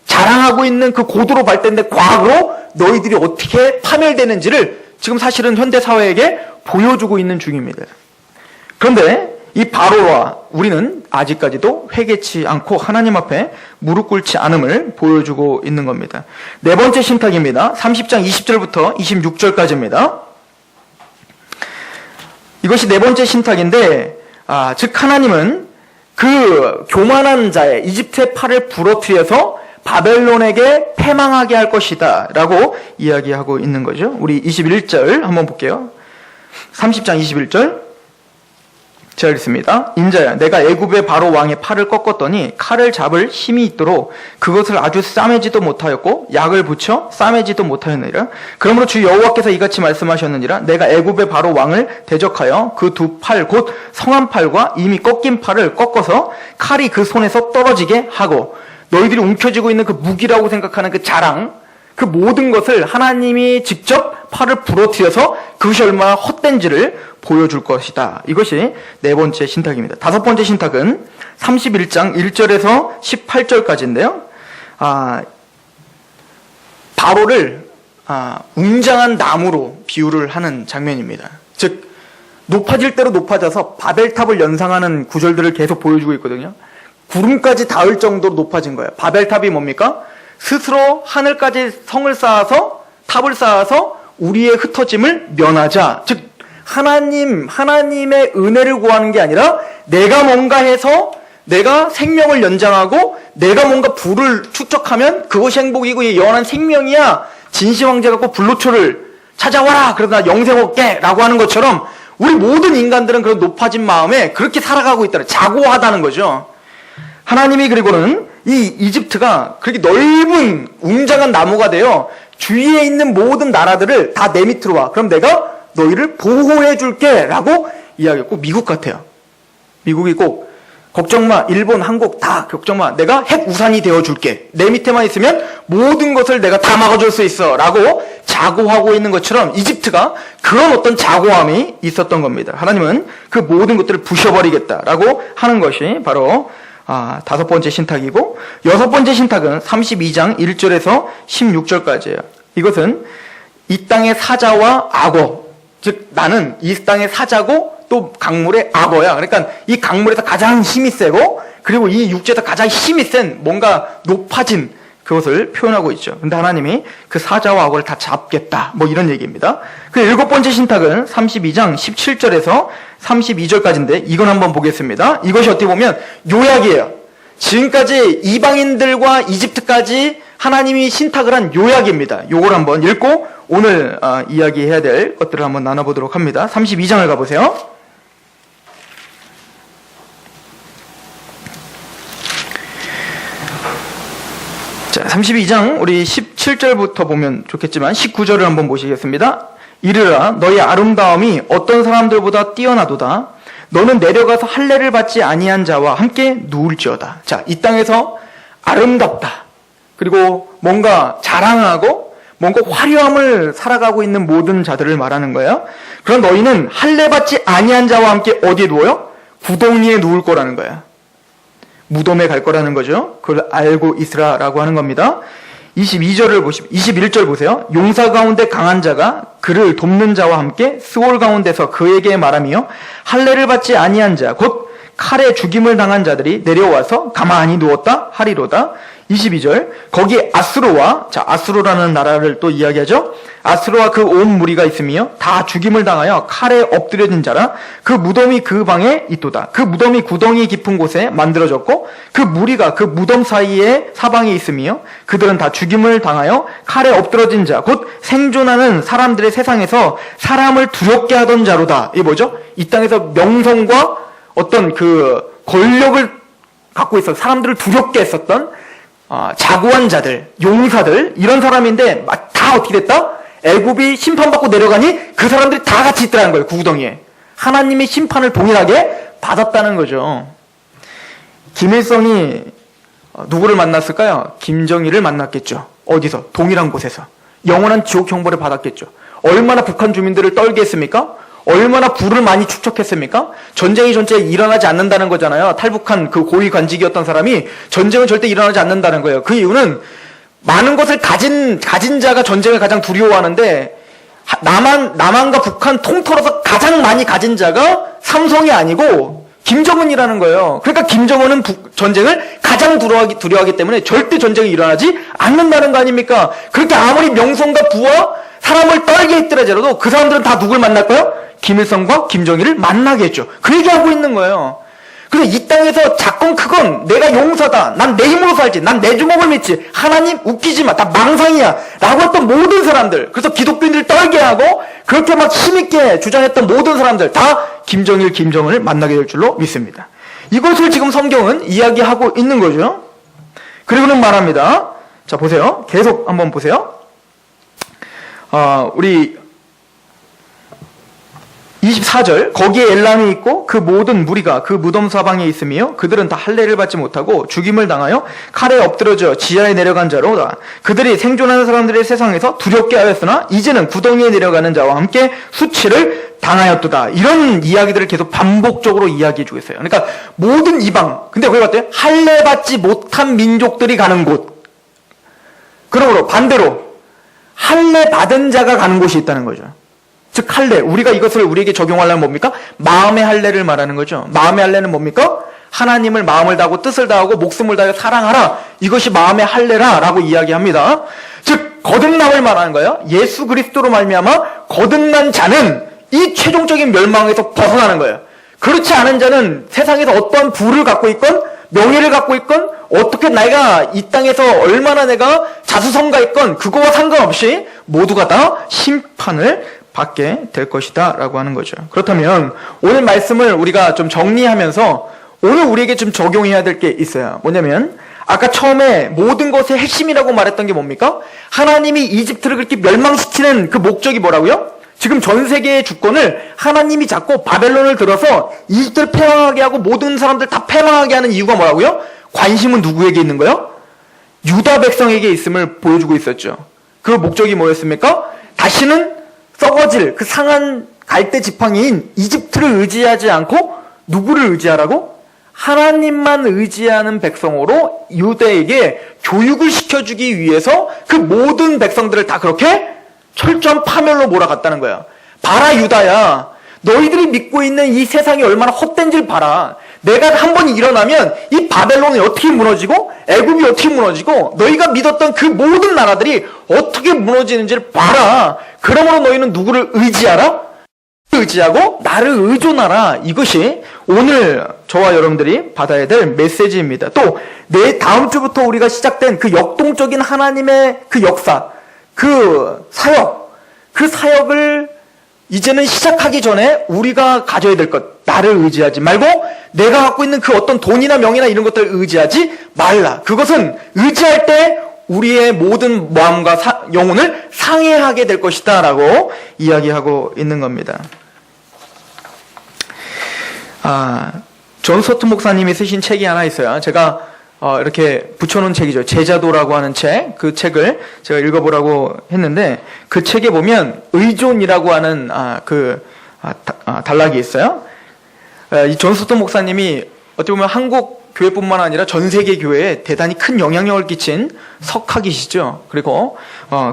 S1: 자랑하고 있는 그 고도로 발달된 과학으로 너희들이 어떻게 파멸되는지를 지금 사실은 현대사회에게 보여주고 있는 중입니다. 그런데 이 바로와 우리는 아직까지도 회개치 않고 하나님 앞에 무릎 꿇지 않음을 보여주고 있는 겁니다. 네 번째 신탁입니다. 30장 20절부터 26절까지입니다. 이것이 네 번째 신탁인데, 즉 하나님은 그 교만한 자의 이집트의 팔을 부러뜨려서 바벨론에게 패망하게 할 것이다 라고 이야기하고 있는 거죠. 우리 21절 한번 볼게요. 30장 21절 제가 읽습니다. 인자야, 내가 애굽의 바로 왕의 팔을 꺾었더니 칼을 잡을 힘이 있도록 그것을 아주 싸매지도 못하였고 약을 붙여 싸매지도 못하였느니라. 그러므로 주 여호와께서 이같이 말씀하셨느니라. 내가 애굽의 바로 왕을 대적하여 그 두 팔 곧 성한 팔과 이미 꺾인 팔을 꺾어서 칼이 그 손에서 떨어지게 하고, 너희들이 움켜쥐고 있는 그 무기라고 생각하는 그 자랑, 그 모든 것을 하나님이 직접 팔을 부러뜨려서 그것이 얼마나 헛된지를 보여줄 것이다. 이것이 네 번째 신탁입니다. 다섯 번째 신탁은 31장 1절에서 18절까지인데요. 바로를 웅장한 나무로 비유를 하는 장면입니다. 즉 높아질 대로 높아져서 바벨탑을 연상하는 구절들을 계속 보여주고 있거든요. 구름까지 닿을 정도로 높아진 거예요. 바벨탑이 뭡니까? 스스로 하늘까지 성을 쌓아서, 탑을 쌓아서 우리의 흩어짐을 면하자. 즉 하나님의 은혜를 구하는 게 아니라 내가 뭔가 해서 내가 생명을 연장하고 내가 뭔가 부를 축적하면 그것이 행복이고 영원한 생명이야. 진시황제 갖고 불로초를 찾아와라. 그러다 영생 얻게 라고 하는 것처럼 우리 모든 인간들은 그런 높아진 마음에 그렇게 살아가고 있다는, 자고하다는 거죠. 하나님이 그리고는 이 이집트가 그렇게 넓은 웅장한 나무가 되어 주위에 있는 모든 나라들을 다 내 밑으로 와. 그럼 내가 너희를 보호해 줄게 라고 이야기했고, 미국 같아요. 미국이 꼭 걱정 마. 일본, 한국 다 걱정 마. 내가 핵 우산이 되어 줄게. 내 밑에만 있으면 모든 것을 내가 다 막아줄 수 있어 라고 자고하고 있는 것처럼 이집트가 그런 어떤 자고함이 있었던 겁니다. 하나님은 그 모든 것들을 부셔버리겠다라고 하는 것이 바로 5번째 신탁이고, 6번째 신탁은 32장 1절에서 16절까지예요. 이것은 이 땅의 사자와 악어, 즉 나는 이 땅의 사자고 또 강물의 악어야. 그러니까 이 강물에서 가장 힘이 세고, 그리고 이 육지에서 가장 힘이 센 뭔가 높아진 그것을 표현하고 있죠. 근데 하나님이 그 사자와 악어를 다 잡겠다, 뭐 이런 얘기입니다. 그 7번째 신탁은 32장 17절에서 32절까지인데 이건 한번 보겠습니다. 이것이 어떻게 보면 요약이에요. 지금까지 이방인들과 이집트까지 하나님이 신탁을 한 요약입니다. 요걸 한번 읽고 오늘 이야기해야 될 것들을 한번 나눠보도록 합니다. 32장을 가보세요. 자, 32장 우리 17절부터 보면 좋겠지만 19절을 한번 보시겠습니다. 이르라 너희 아름다움이 어떤 사람들보다 뛰어나도다. 너는 내려가서 할례를 받지 아니한 자와 함께 누울지어다. 자, 이 땅에서 아름답다. 그리고 뭔가 자랑하고 뭔가 화려함을 살아가고 있는 모든 자들을 말하는 거예요. 그런 너희는 할례 받지 아니한 자와 함께 어디에 누워요? 구덩이에 누울 거라는 거예요. 무덤에 갈 거라는 거죠. 그걸 알고 있으라라고 하는 겁니다. 21절 보세요. 용사 가운데 강한 자가 그를 돕는 자와 함께 스올 가운데서 그에게 말하며 할례를 받지 아니한 자 곧 칼에 죽임을 당한 자들이 내려와서 가만히 누웠다 하리로다. 22절 거기 아수르와, 자 아수르라는 나라를 또 이야기하죠. 아수르와 그 온 무리가 있으며 다 죽임을 당하여 칼에 엎드려진 자라. 그 무덤이 그 방에 있도다. 그 무덤이 구덩이 깊은 곳에 만들어졌고 그 무리가 그 무덤 사이에 사방에 있으며 그들은 다 죽임을 당하여 칼에 엎드러진 자 곧 생존하는 사람들의 세상에서 사람을 두렵게 하던 자로다. 이게 뭐죠? 이 땅에서 명성과 어떤 그 권력을 갖고 있어 사람들을 두렵게 했었던 자고한 자들, 용사들, 이런 사람인데 다 어떻게 됐다? 애굽이 심판받고 내려가니 그 사람들이 다 같이 있더라는 거예요. 구덩이에. 하나님의 심판을 동일하게 받았다는 거죠. 김일성이 누구를 만났을까요? 김정일을 만났겠죠. 어디서? 동일한 곳에서. 영원한 지옥 형벌을 받았겠죠. 얼마나 북한 주민들을 떨게 했습니까? 얼마나 부를 많이 축적했습니까? 전쟁이 전체 일어나지 않는다는 거잖아요. 탈북한 그 고위 관직이었던 사람이 전쟁은 절대 일어나지 않는다는 거예요. 그 이유는 많은 것을 가진 자가 전쟁을 가장 두려워하는데 남한과 북한 통틀어서 가장 많이 가진 자가 삼성이 아니고 김정은이라는 거예요. 그러니까 김정은은 전쟁을 가장 두려워하기 때문에 절대 전쟁이 일어나지 않는다는 거 아닙니까? 그렇게 아무리 명성과 부와 사람을 떨게 했더라도 그 사람들은 다 누굴 만날까요? 김일성과 김정일을 만나겠죠. 그 얘기하고 있는 거예요. 그래서 이 땅에서 작건 크건 내가 용사다. 난 내 힘으로 살지. 난 내 주먹을 믿지. 하나님 웃기지 마. 다 망상이야. 라고 했던 모든 사람들. 그래서 기독교인들을 떨게 하고 그렇게 막 힘있게 주장했던 모든 사람들 다 김정일, 김정은을 만나게 될 줄로 믿습니다. 이것을 지금 성경은 이야기하고 있는 거죠. 그리고는 말합니다. 자, 보세요. 계속 한번 보세요. 우리 24절 거기에 엘람이 있고 그 모든 무리가 그 무덤 사방에 있으며 그들은 다 할례를 받지 못하고 죽임을 당하여 칼에 엎드러져 지하에 내려간 자로다. 그들이 생존하는 사람들의 세상에서 두렵게 하였으나 이제는 구덩이에 내려가는 자와 함께 수치를 당하였도다. 이런 이야기들을 계속 반복적으로 이야기해 주고 있어요. 그러니까 모든 이방, 근데 거기 봤더니 할례 받지 못한 민족들이 가는 곳, 그러므로 반대로 할례 받은 자가 가는 곳이 있다는 거죠. 즉 할례, 우리가 이것을 우리에게 적용하려면 뭡니까? 마음의 할례를 말하는 거죠. 마음의 할례는 뭡니까? 하나님을 마음을 다하고 뜻을 다하고 목숨을 다하여 사랑하라. 이것이 마음의 할례라 라고 이야기합니다. 즉 거듭남을 말하는 거예요. 예수 그리스도로 말미암아 거듭난 자는 이 최종적인 멸망에서 벗어나는 거예요. 그렇지 않은 자는 세상에서 어떠한 부를 갖고 있건 명예를 갖고 있건 어떻게 내가 이 땅에서 얼마나 내가 자수성가 있건 그거와 상관없이 모두가 다 심판을 받게 될 것이다 라고 하는 거죠. 그렇다면 오늘 말씀을 우리가 좀 정리하면서 오늘 우리에게 좀 적용해야 될 게 있어요. 뭐냐면 아까 처음에 모든 것의 핵심이라고 말했던 게 뭡니까? 하나님이 이집트를 그렇게 멸망시키는 그 목적이 뭐라고요? 지금 전 세계의 주권을 하나님이 잡고 바벨론을 들어서 이집트를 패망하게 하고 모든 사람들 다 패망하게 하는 이유가 뭐라고요? 관심은 누구에게 있는 거예요? 유다 백성에게 있음을 보여주고 있었죠. 그 목적이 뭐였습니까? 다시는 썩어질 그 상한 갈대 지팡이인 이집트를 의지하지 않고 누구를 의지하라고? 하나님만 의지하는 백성으로 유대에게 교육을 시켜주기 위해서 그 모든 백성들을 다 그렇게 철저한 파멸로 몰아갔다는 거야. 봐라 유다야, 너희들이 믿고 있는 이 세상이 얼마나 헛된지를 봐라. 내가 한 번 일어나면 이 바벨론이 어떻게 무너지고 애굽이 어떻게 무너지고 너희가 믿었던 그 모든 나라들이 어떻게 무너지는지를 봐라. 그러므로 너희는 누구를 의지하라? 의지하고 나를 의존하라. 이것이 오늘 저와 여러분들이 받아야 될 메시지입니다. 또 내 다음 주부터 우리가 시작된 그 역동적인 하나님의 그 역사, 그 사역을 이제는 시작하기 전에 우리가 가져야 될 것, 나를 의지하지 말고 내가 갖고 있는 그 어떤 돈이나 명예나 이런 것들을 의지하지 말라. 그것은 의지할 때 우리의 모든 마음과 영혼을 상해하게 될 것이다 라고 이야기하고 있는 겁니다. 존 스토트 목사님이 쓰신 책이 하나 있어요. 제가 이렇게 붙여놓은 책이죠. 제자도라고 하는 책. 그 책을 제가 읽어보라고 했는데 그 책에 보면 의존이라고 하는 단락이 있어요. 이 존 스토트 목사님이 어떻게 보면 한국 교회뿐만 아니라 전 세계 교회에 대단히 큰 영향력을 끼친 석학이시죠. 그리고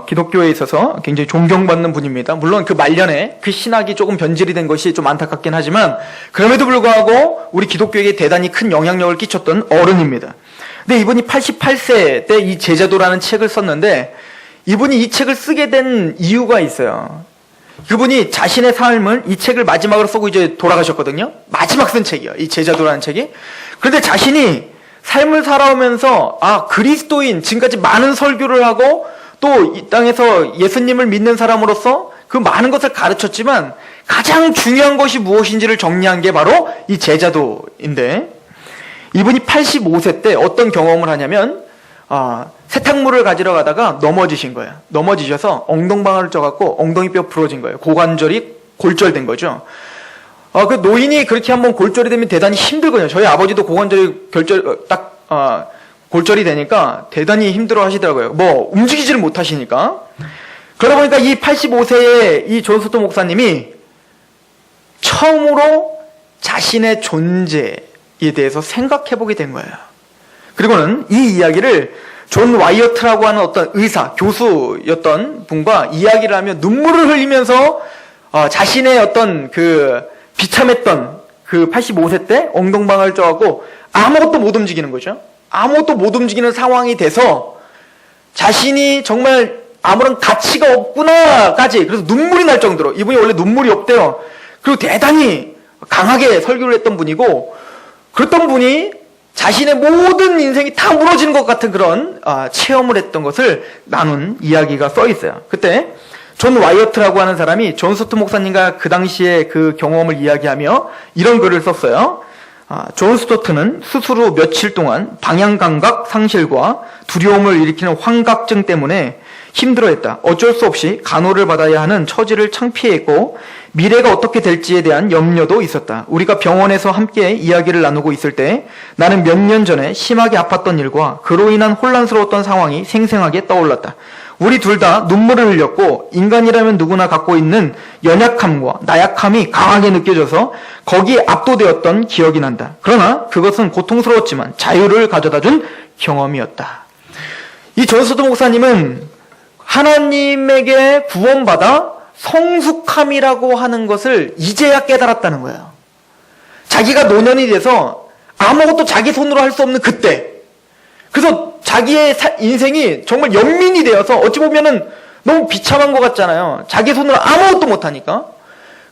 S1: 기독교에 있어서 굉장히 존경받는 분입니다. 물론 그 말년에 그 신학이 조금 변질이 된 것이 좀 안타깝긴 하지만 그럼에도 불구하고 우리 기독교에게 대단히 큰 영향력을 끼쳤던 어른입니다. 근데 이분이 88세 때 이 제자도라는 책을 썼는데 이분이 이 책을 쓰게 된 이유가 있어요. 그분이 자신의 삶을 이 책을 마지막으로 쓰고 이제 돌아가셨거든요. 마지막 쓴 책이에요. 이 제자도라는 책이. 그런데 자신이 삶을 살아오면서 그리스도인, 지금까지 많은 설교를 하고 또 이 땅에서 예수님을 믿는 사람으로서 그 많은 것을 가르쳤지만 가장 중요한 것이 무엇인지를 정리한 게 바로 이 제자도인데 이분이 85세 때 어떤 경험을 하냐면 세탁물을 가지러 가다가 넘어지신 거예요. 넘어지셔서 엉덩방아를 쪄갖고 엉덩이뼈 부러진 거예요. 고관절이 골절된 거죠. 그 노인이 그렇게 한번 골절이 되면 대단히 힘들거든요. 저희 아버지도 고관절이 골절이 되니까 대단히 힘들어 하시더라고요. 뭐 움직이지를 못하시니까. 그러다 보니까 이 85세의 이 존 스토트 목사님이 처음으로 자신의 존재에 대해서 생각해보게 된 거예요. 그리고는 이 이야기를 존 와이어트라고 하는 어떤 의사, 교수였던 분과 이야기를 하며 눈물을 흘리면서 자신의 어떤 그 비참했던 그 85세 때 엉덩방아를 쪄갖고 아무것도 못 움직이는 거죠. 아무것도 못 움직이는 상황이 돼서 자신이 정말 아무런 가치가 없구나까지, 그래서 눈물이 날 정도로, 이분이 원래 눈물이 없대요. 그리고 대단히 강하게 설교를 했던 분이고, 그랬던 분이 자신의 모든 인생이 다 무너지는 것 같은 그런 체험을 했던 것을 나눈 이야기가 써 있어요. 그때 존 와이어트라고 하는 사람이 존 스토트 목사님과 그 당시에 그 경험을 이야기하며 이런 글을 썼어요. 존 스토트는 스스로 며칠 동안 방향감각 상실과 두려움을 일으키는 환각증 때문에 힘들어했다. 어쩔 수 없이 간호를 받아야 하는 처지를 창피했고 미래가 어떻게 될지에 대한 염려도 있었다. 우리가 병원에서 함께 이야기를 나누고 있을 때 나는 몇 년 전에 심하게 아팠던 일과 그로 인한 혼란스러웠던 상황이 생생하게 떠올랐다. 우리 둘 다 눈물을 흘렸고 인간이라면 누구나 갖고 있는 연약함과 나약함이 강하게 느껴져서 거기에 압도되었던 기억이 난다. 그러나 그것은 고통스러웠지만 자유를 가져다준 경험이었다. 이 존 스토트 목사님은 하나님에게 구원받아 성숙함이라고 하는 것을 이제야 깨달았다는 거예요. 자기가 노년이 돼서 아무것도 자기 손으로 할 수 없는 그때, 그래서 자기의 인생이 정말 연민이 되어서 어찌 보면은 너무 비참한 것 같잖아요. 자기 손으로 아무것도 못하니까.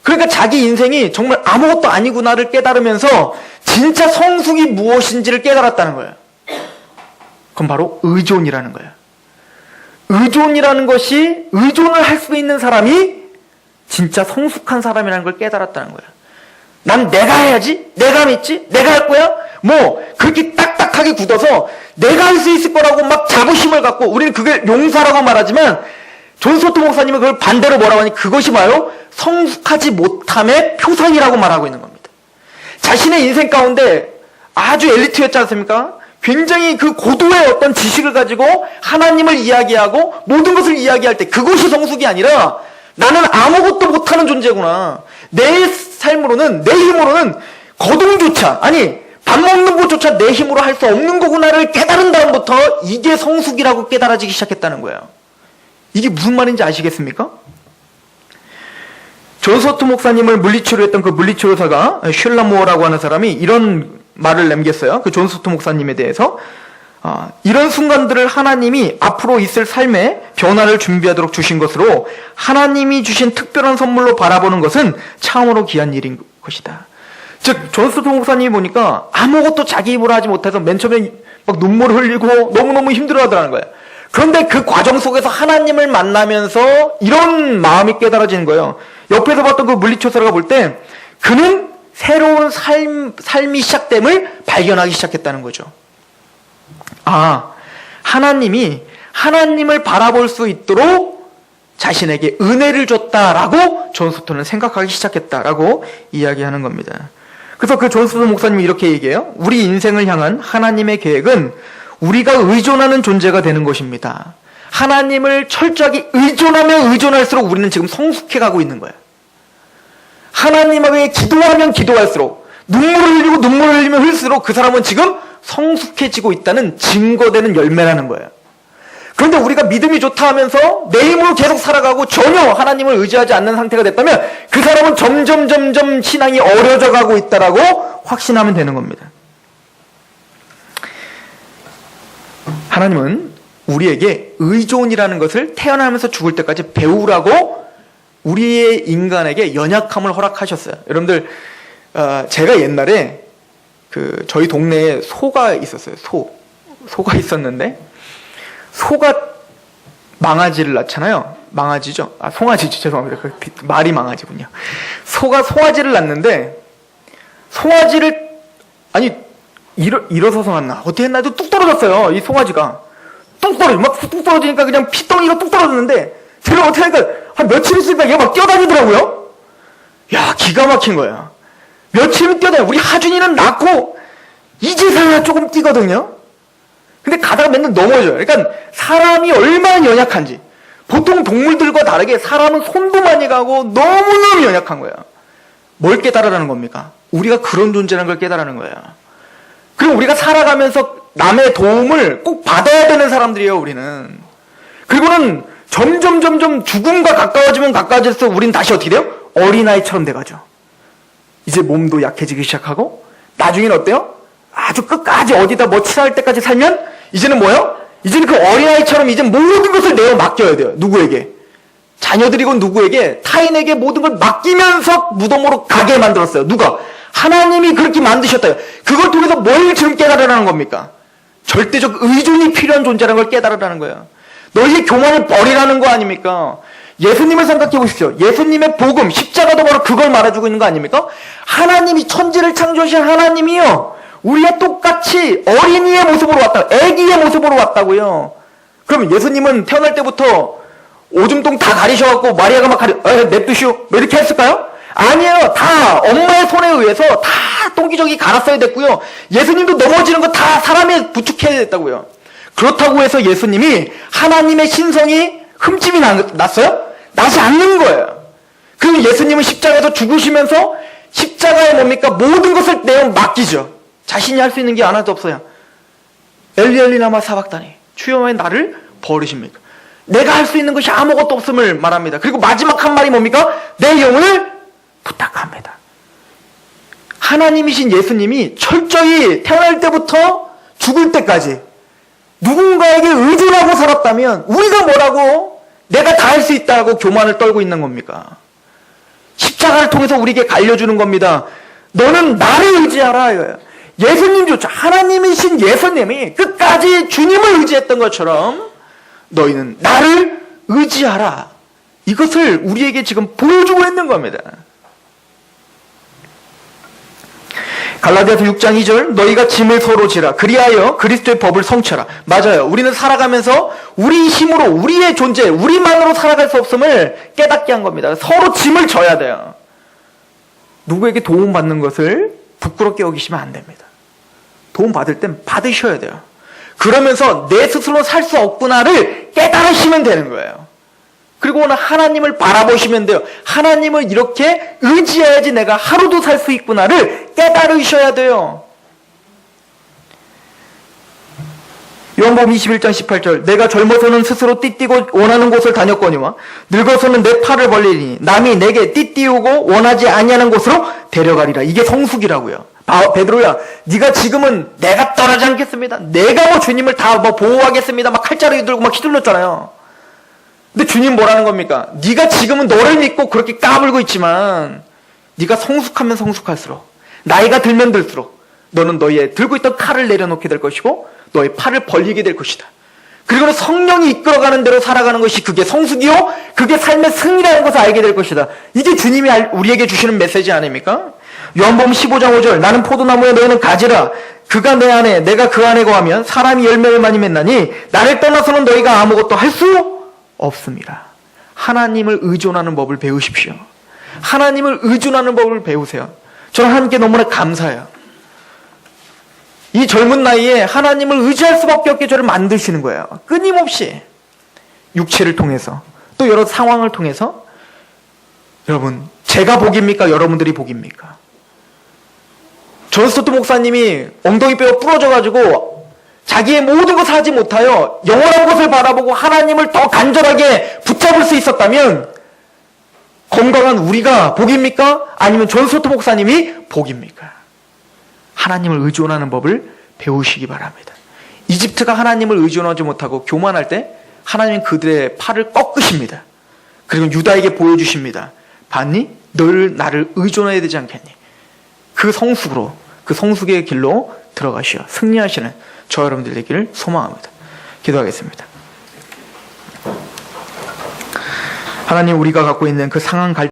S1: 그러니까 자기 인생이 정말 아무것도 아니구나를 깨달으면서 진짜 성숙이 무엇인지를 깨달았다는 거예요. 그건 바로 의존이라는 거예요. 의존이라는 것이, 의존을 할 수 있는 사람이 진짜 성숙한 사람이라는 걸 깨달았다는 거예요. 난 내가 해야지, 내가 믿지, 내가 할 거야. 뭐 그렇게 딱딱 딱딱하게 굳어서 내가 할 수 있을 거라고 막 자부심을 갖고, 우리는 그게 용사라고 말하지만 존 스토트 목사님은 그걸 반대로 뭐라고 하니, 그것이 바로 성숙하지 못함의 표상이라고 말하고 있는 겁니다. 자신의 인생 가운데 아주 엘리트였지 않습니까? 굉장히 그 고도의 어떤 지식을 가지고 하나님을 이야기하고 모든 것을 이야기할 때, 그것이 성숙이 아니라 나는 아무것도 못하는 존재구나, 내 삶으로는, 내 힘으로는 거동조차, 아니 밥 먹는 것조차 내 힘으로 할 수 없는 거구나를 깨달은 다음부터 이게 성숙이라고 깨달아지기 시작했다는 거예요. 이게 무슨 말인지 아시겠습니까? 존 스토트 목사님을 물리치료했던 그 물리치료사가 슐라모어라고 하는 사람이 이런 말을 남겼어요. 그 존 스토트 목사님에 대해서. 이런 순간들을 하나님이 앞으로 있을 삶에 변화를 준비하도록 주신 것으로 하나님이 주신 특별한 선물로 바라보는 것은 참으로 귀한 일인 것이다. 즉, 존 스토트 목사님이 보니까 아무것도 자기 입으로 하지 못해서 맨 처음에 막 눈물을 흘리고 너무너무 힘들어하더라는 거예요. 그런데 그 과정 속에서 하나님을 만나면서 이런 마음이 깨달아지는 거예요. 옆에서 봤던 그 물리치료사가 볼 때 그는 새로운 삶이 시작됨을 발견하기 시작했다는 거죠. 하나님이 하나님을 바라볼 수 있도록 자신에게 은혜를 줬다라고 존 스토트는 생각하기 시작했다라고 이야기하는 겁니다. 그래서 그 존 스토트 목사님이 이렇게 얘기해요. 우리 인생을 향한 하나님의 계획은 우리가 의존하는 존재가 되는 것입니다. 하나님을 철저하게 의존하면 의존할수록 우리는 지금 성숙해가고 있는 거예요. 하나님에게 기도하면 기도할수록, 눈물을 흘리고 눈물을 흘리면 흘릴수록 그 사람은 지금 성숙해지고 있다는 증거되는 열매라는 거예요. 그런데 우리가 믿음이 좋다 하면서 내 힘으로 계속 살아가고 전혀 하나님을 의지하지 않는 상태가 됐다면 그 사람은 점점 신앙이 어려져 가고 있다라고 확신하면 되는 겁니다. 하나님은 우리에게 의존이라는 것을 태어나면서 죽을 때까지 배우라고 우리의 인간에게 연약함을 허락하셨어요. 여러분들, 제가 옛날에 저희 동네에 소가 있었어요. 소가 있었는데, 소가 망아지를 낳잖아요. 망아지죠? 송아지죠. 죄송합니다. 말이 망아지군요. 소가 송아지를 낳는데, 송아지를, 일어서서 낳나? 어떻게 했나도 뚝 떨어졌어요. 이 송아지가. 뚝 떨어지니까 그냥 피덩이가 뚝 떨어졌는데, 제가 어떻게 하니까, 한 며칠 있으니까 얘가 막 뛰어다니더라고요? 야, 기가 막힌 거야. 며칠은 뛰어다녀. 우리 하준이는 낳고, 이제서야 조금 뛰거든요? 근데 가다가 맨날 넘어져요. 그러니까 사람이 얼마나 연약한지. 보통 동물들과 다르게 사람은 손도 많이 가고 너무너무 연약한 거예요. 뭘 깨달으라는 겁니까? 우리가 그런 존재라는 걸 깨달으라는 거예요. 그럼 우리가 살아가면서 남의 도움을 꼭 받아야 되는 사람들이에요, 우리는. 그리고는 점점 죽음과 가까워지면 가까워질수록 우리는 다시 어떻게 돼요? 어린아이처럼 돼가죠. 이제 몸도 약해지기 시작하고, 나중에는 어때요? 아주 끝까지 어디다 뭐 칠할 때까지 살면, 이제는 뭐예요? 이제는 그 어린아이처럼 이제 모든 것을 내어 맡겨야 돼요. 누구에게? 자녀들이건 누구에게? 타인에게 모든 걸 맡기면서 무덤으로 가게 만들었어요. 누가? 하나님이 그렇게 만드셨다요. 그걸 통해서 뭘 지금 깨달으라는 겁니까? 절대적 의존이 필요한 존재라는 걸 깨달으라는 거예요. 너희의 교만을 버리라는 거 아닙니까? 예수님을 생각해 보십시오. 예수님의 복음, 십자가도 바로 그걸 말해주고 있는 거 아닙니까? 하나님이, 천지를 창조하신 하나님이요, 우리와 똑같이 어린이의 모습으로 왔다, 애기의 모습으로 왔다고요. 그럼 예수님은 태어날 때부터 오줌통 다 가리셔갖고 마리아가 막 냅두시오, 뭐 이렇게 했을까요? 아니에요. 다 엄마의 손에 의해서 다 똥기저귀 갈았어야 됐고요. 예수님도 넘어지는 거 다 사람이 부축해야 됐다고요. 그렇다고 해서 예수님이 하나님의 신성이 흠집이 났어요? 나지 않는 거예요. 그럼 예수님은 십자가에서 죽으시면서 십자가에 뭡니까? 모든 것을 내어 맡기죠. 자신이 할 수 있는 게 하나도 없어요. 엘리 라마 사박다니, 주여 왜 나를 버리십니까? 내가 할 수 있는 것이 아무것도 없음을 말합니다. 그리고 마지막 한 말이 뭡니까? 내 영혼을 부탁합니다. 하나님이신 예수님이 철저히 태어날 때부터 죽을 때까지 누군가에게 의존하고 살았다면 우리가 뭐라고 내가 다 할 수 있다고 교만을 떨고 있는 겁니까? 십자가를 통해서 우리에게 알려주는 겁니다. 너는 나를 의지하라 이거예요. 예수님조차, 하나님이신 예수님이 끝까지 주님을 의지했던 것처럼 너희는 나를 의지하라. 이것을 우리에게 지금 보여주고 있는 겁니다. 갈라디아서 6장 2절 너희가 짐을 서로 지라 그리하여 그리스도의 법을 성취하라. 맞아요. 우리는 살아가면서 우리 힘으로 우리의 존재 우리만으로 살아갈 수 없음을 깨닫게 한 겁니다. 서로 짐을 져야 돼요. 누구에게 도움받는 것을 부끄럽게 여기시면 안 됩니다. 도움받을 땐 받으셔야 돼요. 그러면서 내 스스로 살 수 없구나를 깨달으시면 되는 거예요. 그리고 오늘 하나님을 바라보시면 돼요. 하나님을 이렇게 의지해야지 내가 하루도 살 수 있구나를 깨달으셔야 돼요. 요한복음 21장 18절 내가 젊어서는 스스로 띠띠고 원하는 곳을 다녔거니와 늙어서는 내 팔을 벌리니 남이 내게 띠띠우고 원하지 아니하는 곳으로 데려가리라. 이게 성숙이라고요. 베드로야, 네가 지금은 내가 떠나지 않겠습니다. 내가 뭐 주님을 다 뭐 보호하겠습니다. 막 칼자루 들고 막 휘둘렀잖아요. 근데 주님 뭐라는 겁니까? 네가 지금은 너를 믿고 그렇게 까불고 있지만 네가 성숙하면 성숙할수록 나이가 들면 들수록 너는 너의 들고 있던 칼을 내려놓게 될 것이고 너의 팔을 벌리게 될 것이다. 그리고 성령이 이끌어가는 대로 살아가는 것이 그게 성숙이요 그게 삶의 승리라는 것을 알게 될 것이다. 이게 주님이 우리에게 주시는 메시지 아닙니까? 요한복음 15장 5절 나는 포도나무에 너희는 가지라 그가 내 안에 내가 그 안에 거하면 사람이 열매를 많이 맺나니 나를 떠나서는 너희가 아무것도 할 수 없습니다. 하나님을 의존하는 법을 배우십시오. 하나님을 의존하는 법을 배우세요. 저는 하나님께 너무나 감사해요. 이 젊은 나이에 하나님을 의지할 수밖에 없게 저를 만드시는 거예요. 끊임없이 육체를 통해서 또 여러 상황을 통해서. 여러분, 제가 복입니까? 여러분들이 복입니까? 존 스토트 목사님이 엉덩이 뼈가 부러져가지고 자기의 모든 것을 하지 못하여 영원한 것을 바라보고 하나님을 더 간절하게 붙잡을 수 있었다면 건강한 우리가 복입니까? 아니면 존 스토트 목사님이 복입니까? 하나님을 의존하는 법을 배우시기 바랍니다. 이집트가 하나님을 의존하지 못하고 교만할 때 하나님은 그들의 팔을 꺾으십니다. 그리고 유다에게 보여주십니다. 봤니? 널 나를 의존해야 되지 않겠니? 그 성숙으로 그 성숙의 길로 들어가시어 승리하시는 저 여러분들 되기를 소망합니다. 기도하겠습니다. 하나님, 우리가 갖고 있는 그 상한 갈등